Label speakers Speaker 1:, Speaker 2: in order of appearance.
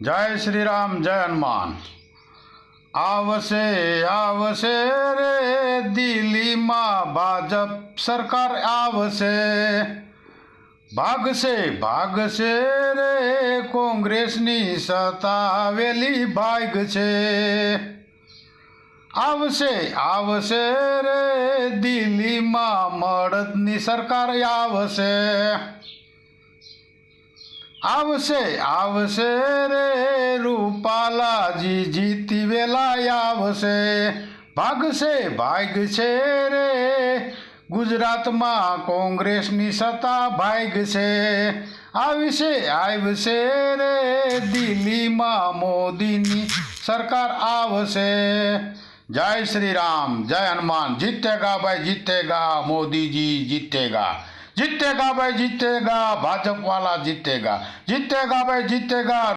Speaker 1: જય શ્રી રામ, જય હનુમાન. આવશે આવશે રે દિલ્હીમાં ભાજપ સરકાર આવશે. ભાગશે ભાગશે રે કોંગ્રેસની સત્તાવેલી ભાગશે. આવશે આવશે રે દિલ્હીમાં મળદની સરકાર આવશે. આવશે આવશે રે રૂપાલાજી જીતી વેલા આવશે. ભાગશે ભાગશે રે ગુજરાતમાં કોંગ્રેસની સત્તા ભાગશે. આવશે આવશે રે દિલ્હીમાં મોદીની સરકાર આવશે. જય શ્રી રામ, જય હનુમાન. જીતેગા ભાઈ જીતેગા, મોદીજી જીતેગા. जीतेगा भाई जीतेगा, भाजपा वाला जीतेगा. जीतेगा भाई जीतेगा.